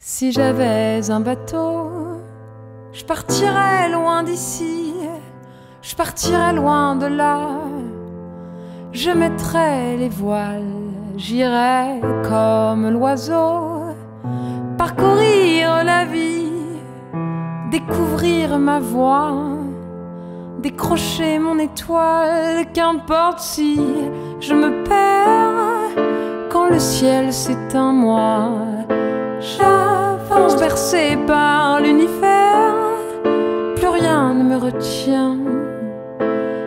Si j'avais un bateau, je partirais loin d'ici, je partirais loin de là. Je mettrais les voiles, j'irais comme l'oiseau, parcourir la vie, découvrir ma voie, décrocher mon étoile, qu'importe si je me perds quand le ciel s'éteint, moi j'avance bercé par l'univers, plus rien ne me retient.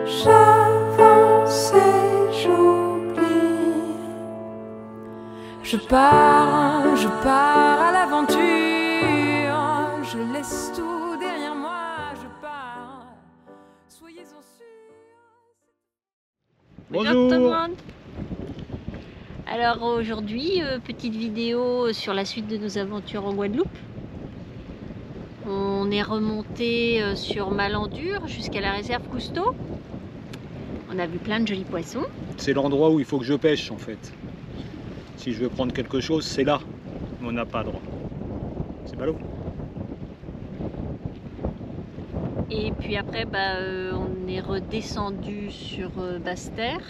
J'avance et j'oublie. Je pars à l'aventure, je laisse tout derrière moi, je pars. Soyez-en sûrs. Bonjour tout le monde. Alors aujourd'hui, petite vidéo sur la suite de nos aventures en Guadeloupe. On est remonté sur Malandure jusqu'à la réserve Cousteau. On a vu plein de jolis poissons. C'est l'endroit où il faut que je pêche en fait. Si je veux prendre quelque chose, c'est là. Mais on n'a pas droit. C'est ballot. Et puis après, on est redescendu sur Basse-Terre.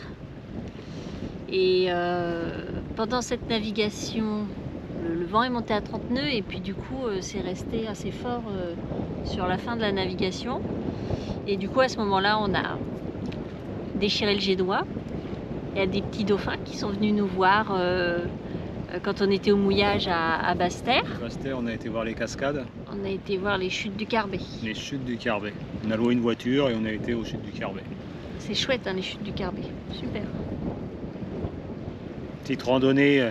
Et pendant cette navigation, le vent est monté à 30 nœuds et puis du coup c'est resté assez fort sur la fin de la navigation. Et du coup à ce moment-là on a déchiré le jet d'oie. Il y a des petits dauphins qui sont venus nous voir quand on était au mouillage à Basse-Terre. Basse-Terre, on a été voir les cascades. On a été voir les chutes du Carbet. Les chutes du Carbet. On a loué une voiture et on a été aux chutes du Carbet. C'est chouette hein, les chutes du Carbet, super. Petite randonnée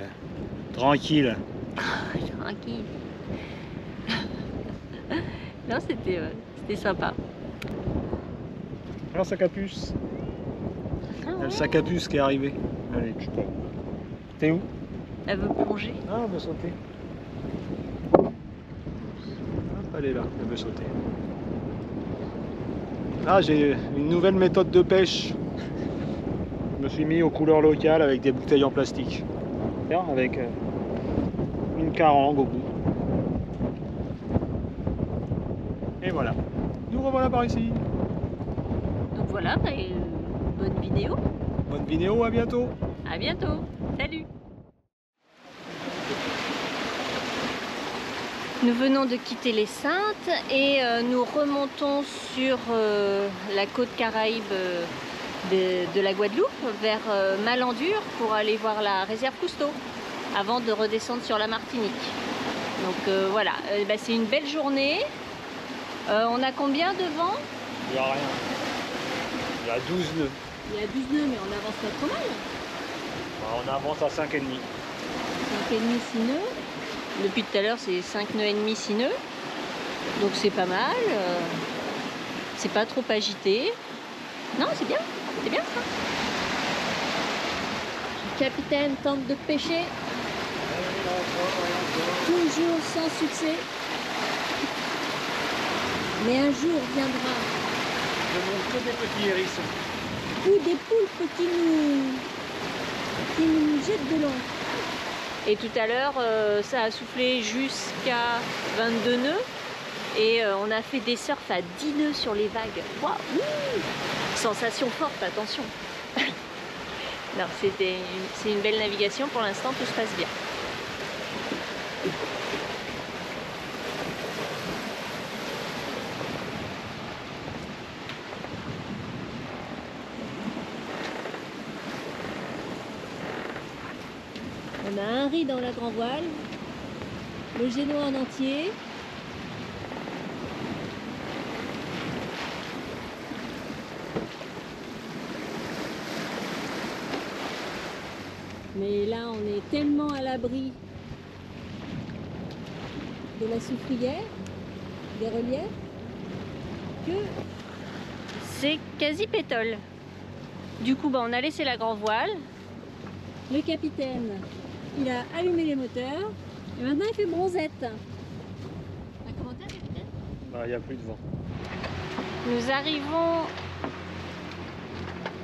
tranquille. Tranquille. Non, c'était sympa. Alors sac à puce. Ah, Il y a ouais. le sac à puce qui est arrivé. Allez, je peux. T'es où? Elle veut plonger. Ah, elle veut sauter. Hop, elle est là, elle veut sauter. Ah, j'ai une nouvelle méthode de pêche. Je me suis mis aux couleurs locales avec des bouteilles en plastique. Avec une carangue au bout. Et voilà. Nous revoilà par ici. Donc voilà, bonne vidéo. Bonne vidéo, à bientôt. À bientôt. Salut. Nous venons de quitter les Saintes et nous remontons sur la côte Caraïbe de la Guadeloupe vers Malandure pour aller voir la réserve Cousteau avant de redescendre sur la Martinique. Donc voilà, c'est une belle journée. On a combien de vent? Il n'y a rien. Il y a 12 nœuds. Il y a 12 nœuds, mais on avance pas trop mal. On avance à 5,5. 5,5, 6 nœuds. Depuis tout à l'heure, c'est 5 nœuds et demi, 6 nœuds. Donc c'est pas mal. C'est pas trop agité. Non, c'est bien. C'est bien ça. Le capitaine tente de pêcher. Toujours sans succès. Mais un jour viendra Je montre que des petits hérissons. où des poulpes qui nous jettent de l'eau. Et tout à l'heure, ça a soufflé jusqu'à 22 nœuds. Et on a fait des surfs à 10 nœuds sur les vagues. Waouh! Sensation forte, attention. Non, c'est une belle navigation. Pour l'instant, tout se passe bien. On a un riz dans la grand voile, le génois en entier. Mais là, on est tellement à l'abri de la soufrière, des reliefs, que c'est quasi pétole. Du coup, on a laissé la grand voile. Le capitaine, il a allumé les moteurs et maintenant il fait bronzette. Un commentaire, capitaine? Il n'y a plus de vent. Nous arrivons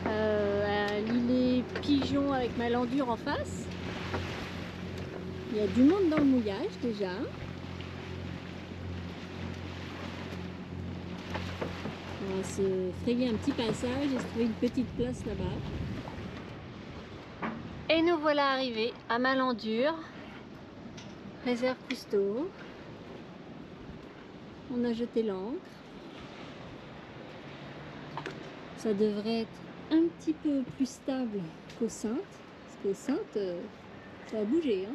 à l'îlet Pigeon avec Malandure en face. Il y a du monde dans le mouillage déjà. On va se frayer un petit passage et se trouver une petite place là-bas. Et nous voilà arrivés à Malandure, réserve Cousteau. On a jeté l'ancre. Ça devrait être un petit peu plus stable qu'aux Saintes, parce qu'aux Saintes, ça a bougé. Hein.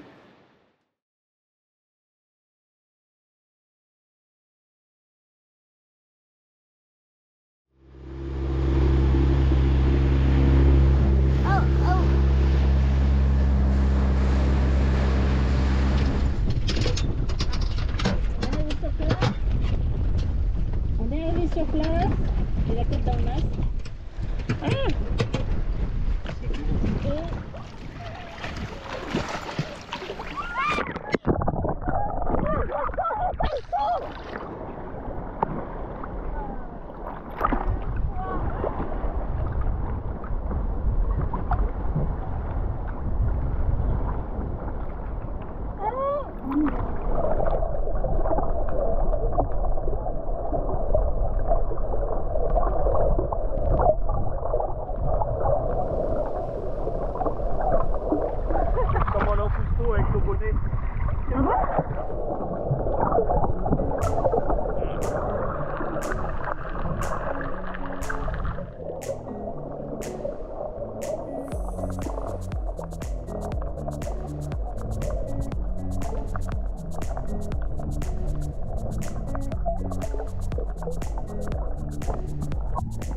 On est arrivé sur place, et la côte dans le masque. Ah!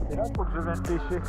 C'est là faut que je vienne pêcher.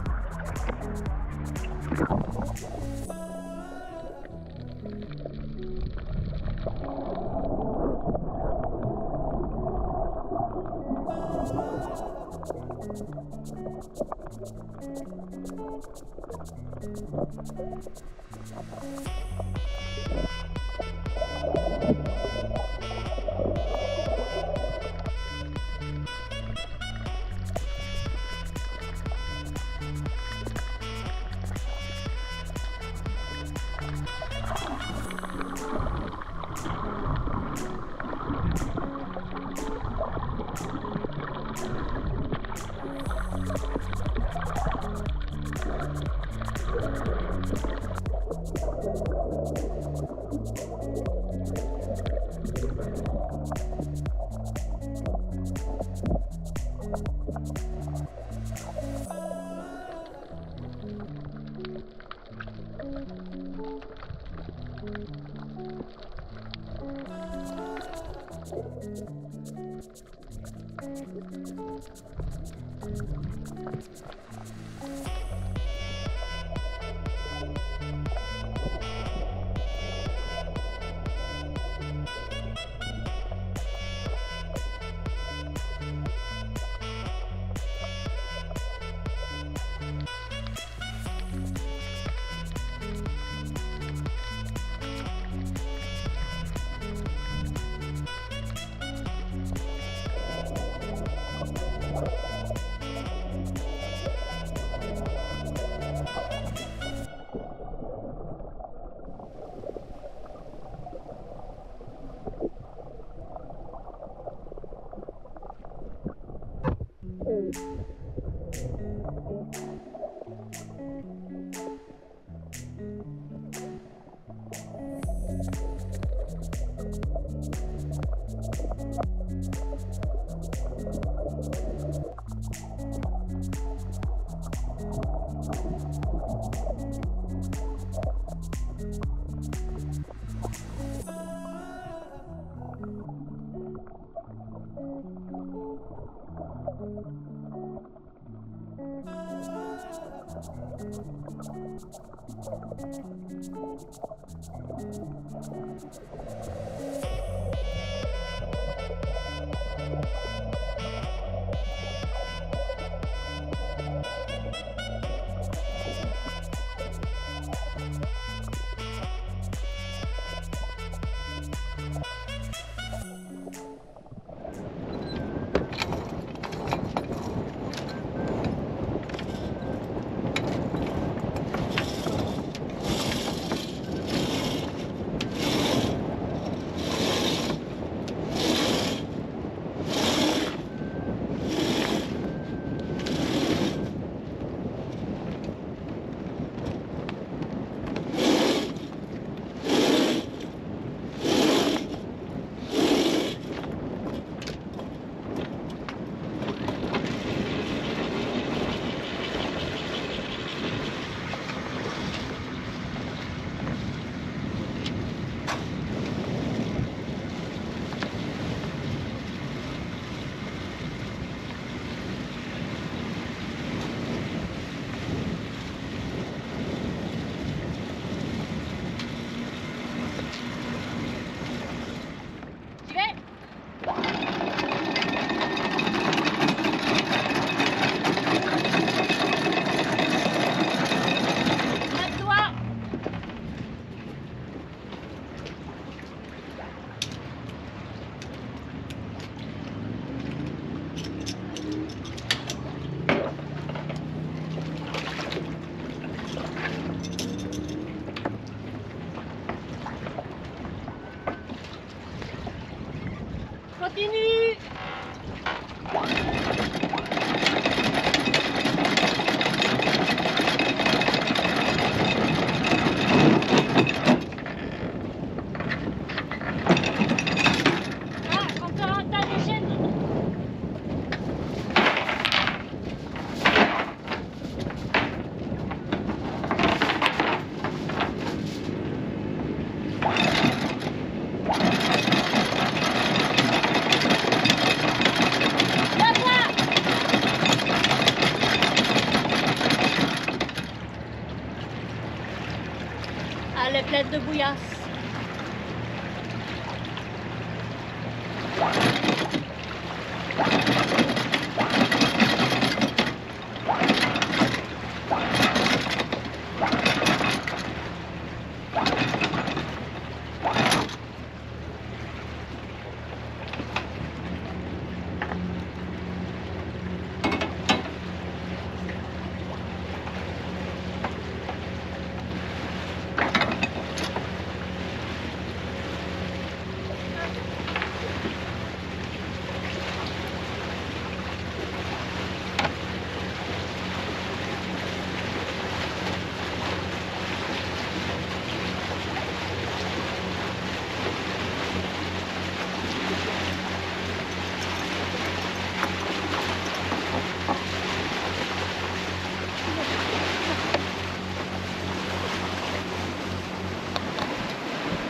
continue. Ah, encore un tas de chaînes. Elle est pleine de bouillasse.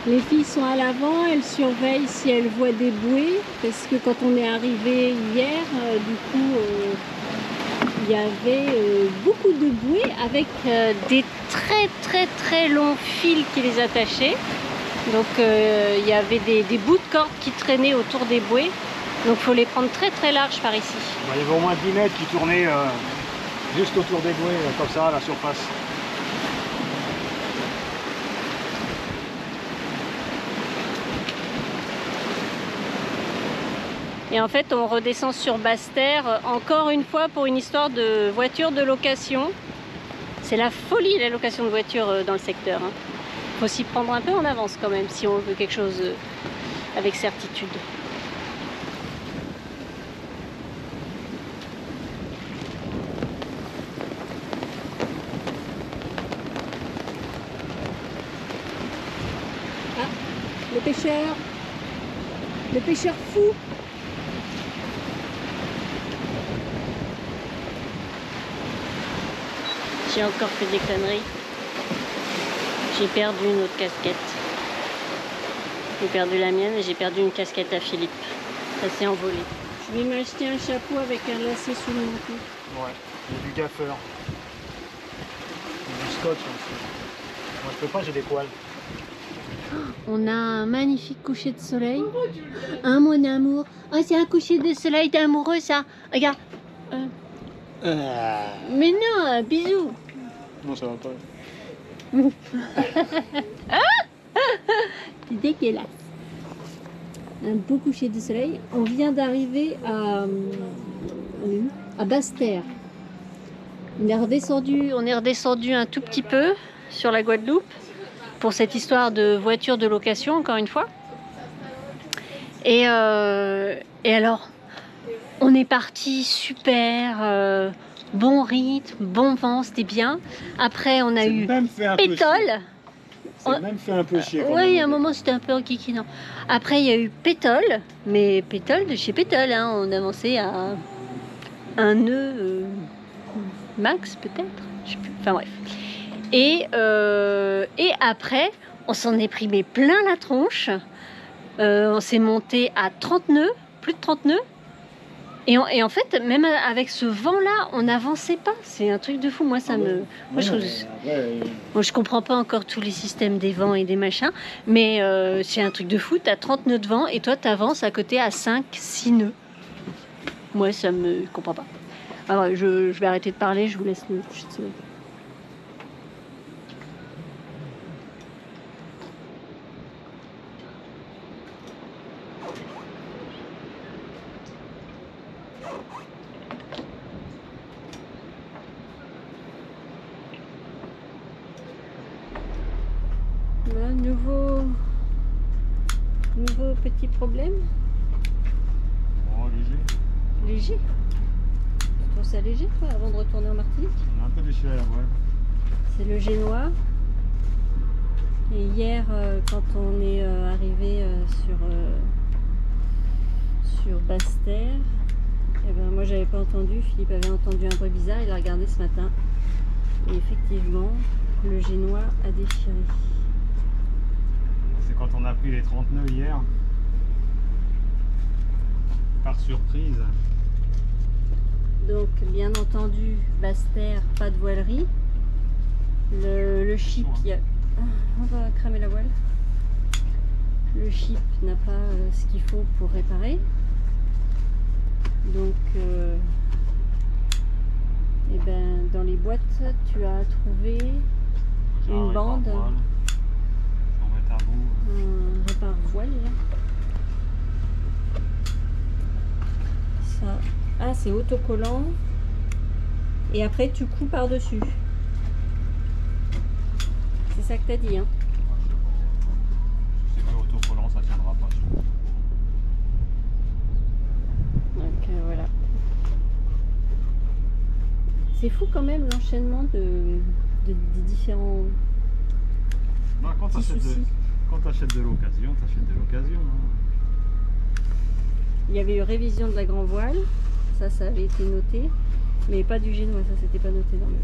Les filles sont à l'avant, elles surveillent si elles voient des bouées, parce que quand on est arrivé hier, il y avait beaucoup de bouées avec des très longs fils qui les attachaient. Donc il y avait des bouts de corde qui traînaient autour des bouées. Donc il faut les prendre très larges par ici. Il y avait au moins 10 mètres qui tournaient juste autour des bouées, comme ça, à la surface. Et en fait, on redescend sur Basse-Terre, encore une fois, pour une histoire de voiture de location. C'est la folie, la location de voitures dans le secteur. Il faut s'y prendre un peu en avance quand même, si on veut quelque chose avec certitude. Ah, le pêcheur fou. J'ai encore fait des conneries. J'ai perdu une autre casquette. J'ai perdu la mienne et j'ai perdu une casquette à Philippe. Ça s'est envolé. Je vais m'acheter un chapeau avec un lacet sous le menton. Ouais, il y a du gaffeur. Du scotch aussi. Moi je peux pas, j'ai des poils. On a un magnifique coucher de soleil. Hein, mon amour? Oh, c'est un coucher de soleil d'amoureux, ça. Regarde. Mais non, un bisou. Non, ça va pas. C'est dégueulasse. Un beau coucher de soleil. On vient d'arriver à Basse-Terre. On est redescendu un tout petit peu sur la Guadeloupe pour cette histoire de voiture de location, encore une fois. Et alors, on est parti super, bon rythme, bon vent, c'était bien. Après, on a eu Pétole. C'est même fait un peu chier. Oui, à un moment, c'était un peu enquiquinant. Après, il y a eu Pétole, mais Pétole de chez Pétole. Hein, on avançait à un nœud max, peut-être. Je sais plus. Enfin bref. Et après, on s'en est pris mais plein la tronche. On s'est monté à 30 nœuds, plus de 30 nœuds. Et en fait, même avec ce vent-là, on n'avançait pas. C'est un truc de fou. Moi, ça me... Moi, je comprends pas encore tous les systèmes des vents et des machins. Mais c'est un truc de fou. Tu as 30 nœuds de vent et toi, tu avances à côté à 5, 6 nœuds. Moi, ça me... Je comprends pas. Alors, je vais arrêter de parler. Je vous laisse le coucher de soleil. Là, nouveau petit problème. léger. Tu trouves ça léger, toi, avant de retourner en Martinique? On a un peu déchiré la voile. C'est le génois. Et hier, quand on est arrivé sur Basse-Terre, eh ben, moi j'avais pas entendu, Philippe avait entendu un bruit bizarre, il a regardé ce matin. Et effectivement, le génois a déchiré. C'est quand on a pris les 30 nœuds hier. Par surprise. Donc bien entendu, Basse-Terre, pas de voilerie. Le chip, on va cramer la voile. Le chip n'a pas ce qu'il faut pour réparer. Donc, et ben, dans les boîtes, tu as trouvé une bande. On met à bout. Un répare-voile. Ça. Ah, c'est autocollant. Et après, tu couds par-dessus. C'est ça que tu as dit, hein? Si c'est pas autocollant, ça tiendra pas. Donc voilà. C'est fou quand même l'enchaînement des différents Non, quand petits soucis. tu achètes de l'occasion, tu achètes de l'occasion. Hein. Il y avait eu révision de la grand voile, ça avait été noté, mais pas du génois, ça c'était pas noté dans le...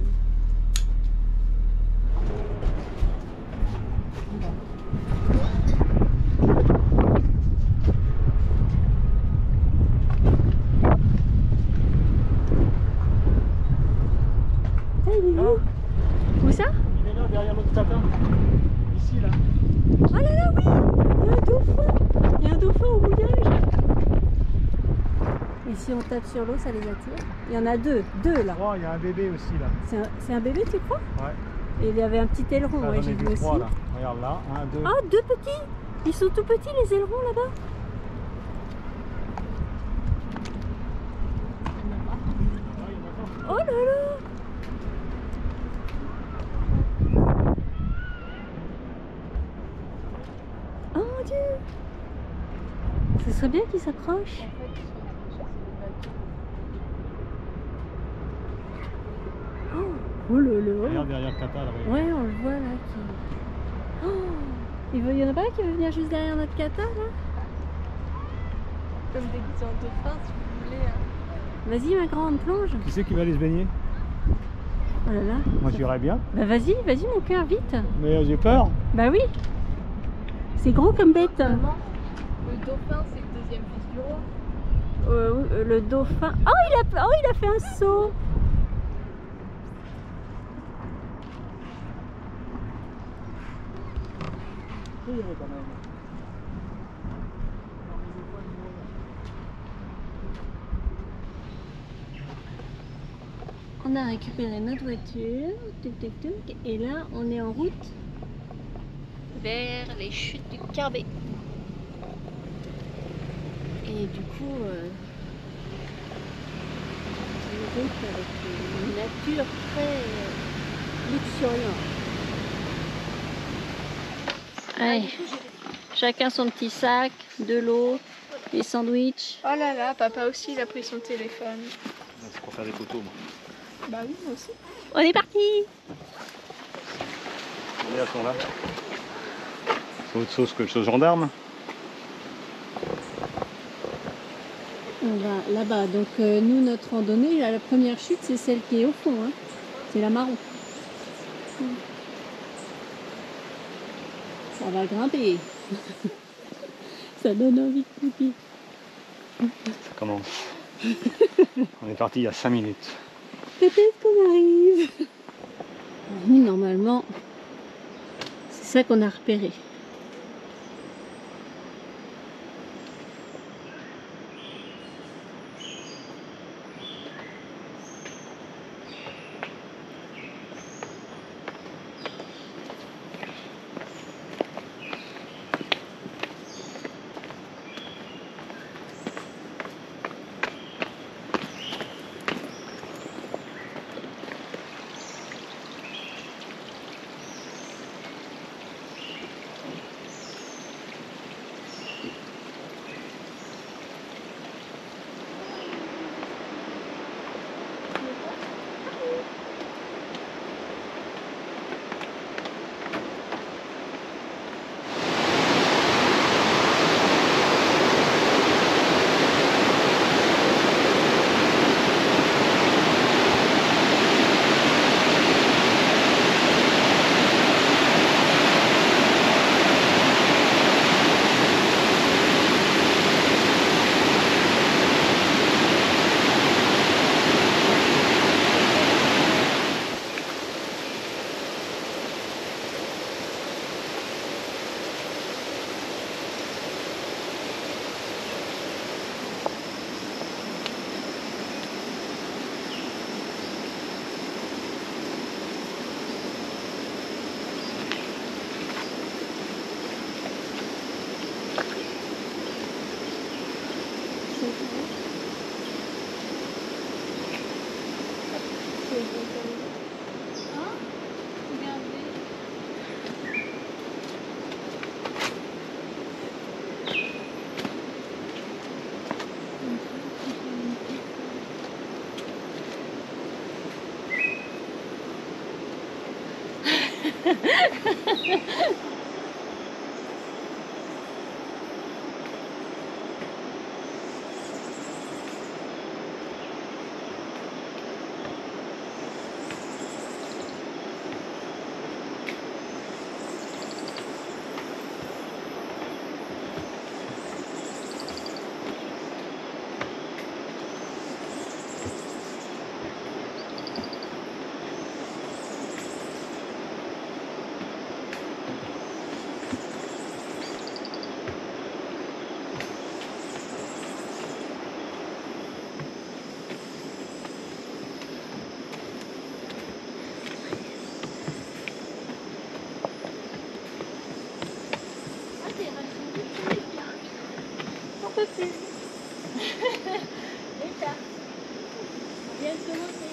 Ah, il est où? Où ça? Il est là, derrière l'autre tapin. Ici, là. Oh là là, oui! Il y a un dauphin! Il y a un dauphin au mouillage! Et si on tape sur l'eau, ça les attire? Il y en a deux là. Oh, il y a un bébé aussi, là. C'est un bébé, tu crois? Ouais. Et il y avait un petit aileron, Là, ouais, j'en j'ai ai vu vu aussi. 3, là. Regarde là, 1, 2. Ah, deux petits! Ils sont tout petits, les ailerons là-bas? Oh là là! Oh mon Dieu! Ce serait bien qu'ils s'accrochent. Oh là là! Regarde derrière le cata, là. Regarde. Ouais, on le voit là. Oh, il y en a pas un qui veut venir juste derrière notre cata là? Comme déguisé en dauphin, si vous voulez. Vas-y, ma grande, plonge. Qui c'est qui va aller se baigner? Oh là là. Moi, j'irais bien. Bah vas-y, mon cœur, vite. Mais j'ai peur. Bah oui. C'est gros comme bête. Maman, le dauphin, c'est le deuxième fils du roi. Le dauphin. Oh, il a fait un saut. Quand même. On a récupéré notre voiture. Tuc, tuc, tuc, et là, on est en route vers les chutes du Carbet. Et du coup, c'est une route avec une nature très luxuriante. Allez, chacun son petit sac, de l'eau, des sandwichs. Oh là là, papa aussi, il a pris son téléphone. C'est pour faire des photos, moi. Bah oui, moi aussi. On est parti! Regardez, elles sont là. C'est autre chose que le gendarme. On va là-bas. Donc nous, notre randonnée, la première chute, c'est celle qui est au fond. Hein. C'est la marron. Ça va grimper. Ça donne envie de pipi. Ça commence. On est parti il y a 5 minutes. Peut-être qu'on arrive. Oui, normalement, c'est ça qu'on a repéré. On peut plus. L'état. On vient de commencer.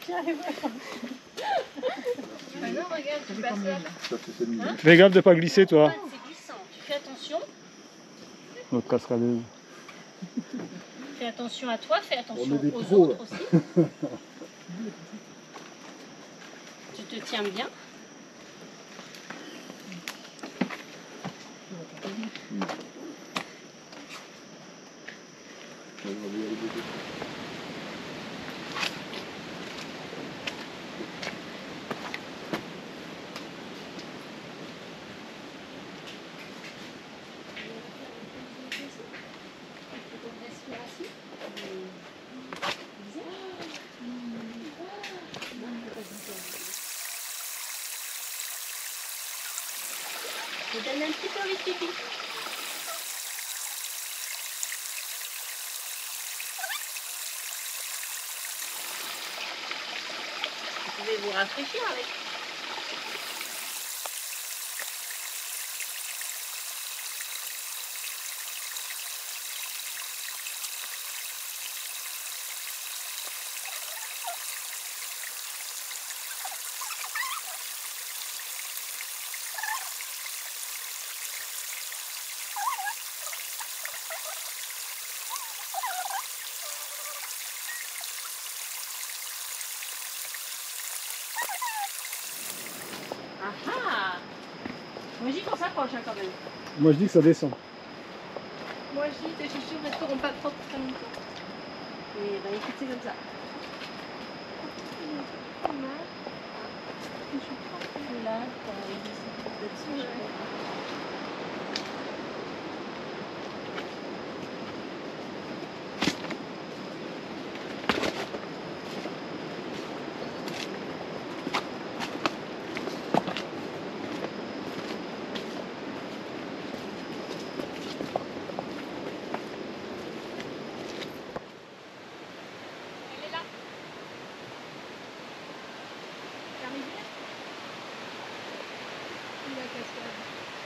J'arrive pas. Ah non, regarde, tu passes là. Fais gaffe de pas glisser, toi. C'est glissant. Tu fais attention. Notre cascadeuse. Fais attention à toi, fais attention des aux pros, autres aussi. Tu te tiens bien. Je te donne un petit peu de pipi. Vous pouvez vous rafraîchir avec. Ah ah! Moi je dis qu'on s'approche quand même. Moi je dis que ça descend. Moi je dis, tes chaussures resteront pas propres très longtemps. Et bah écoute, c'est comme ça. Là, là-dessus, Elle est là. T'es arrivé? Où la cascade?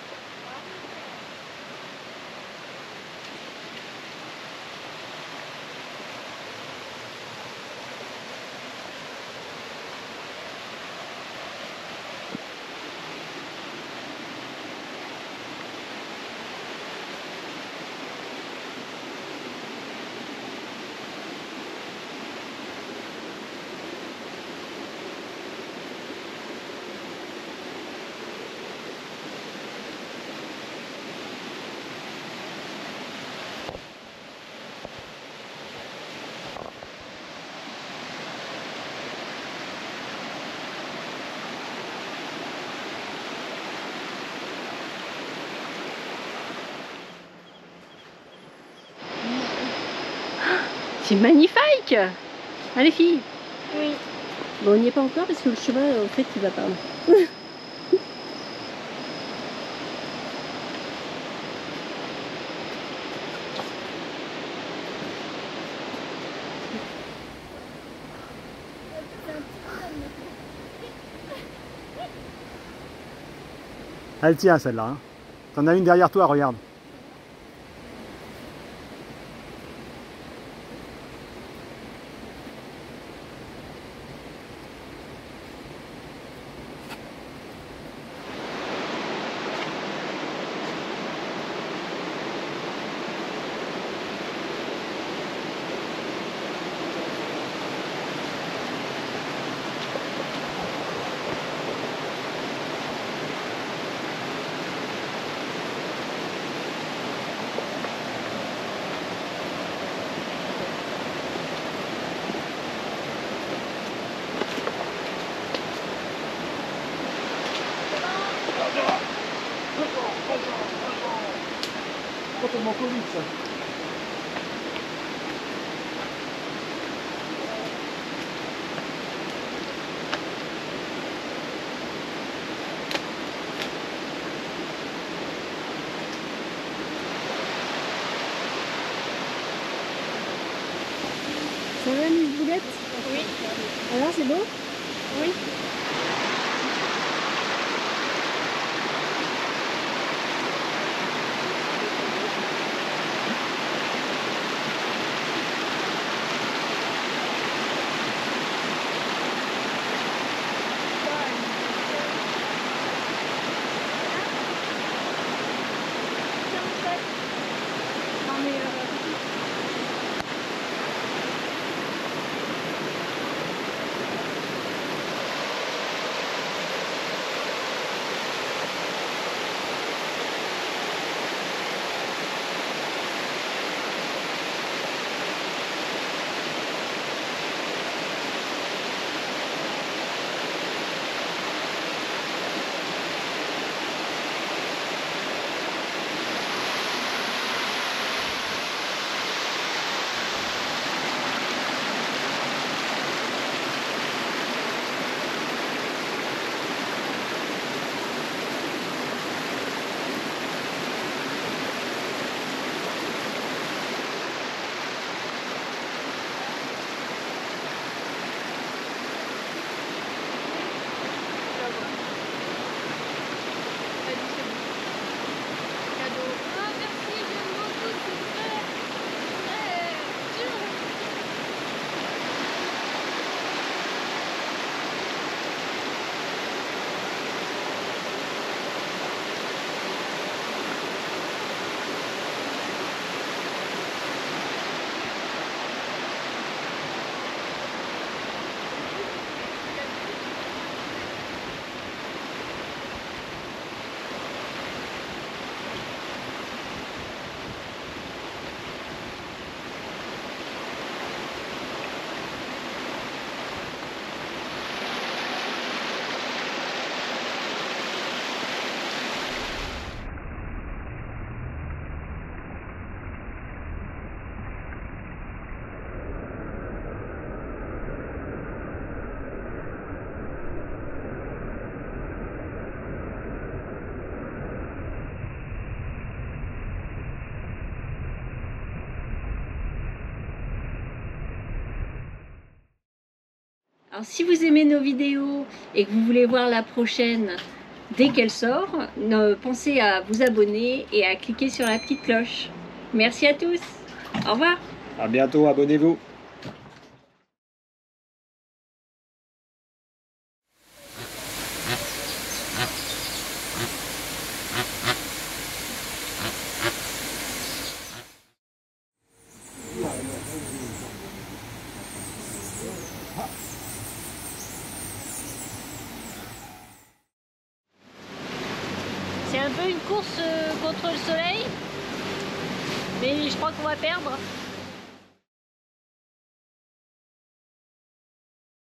C'est magnifique. Allez filles. Oui. Bon, on n'y est pas encore parce que le chemin, en fait, il va pas. Elle tient celle-là. Hein. T'en as une derrière toi, regarde. Complètement comique ça. Ça va, Miss Boulette? Oui. Alors, c'est beau? Oui. Alors si vous aimez nos vidéos et que vous voulez voir la prochaine dès qu'elle sort, pensez à vous abonner et à cliquer sur la petite cloche. Merci à tous. Au revoir. À bientôt, abonnez-vous. C'est un peu une course contre le soleil, mais je crois qu'on va perdre.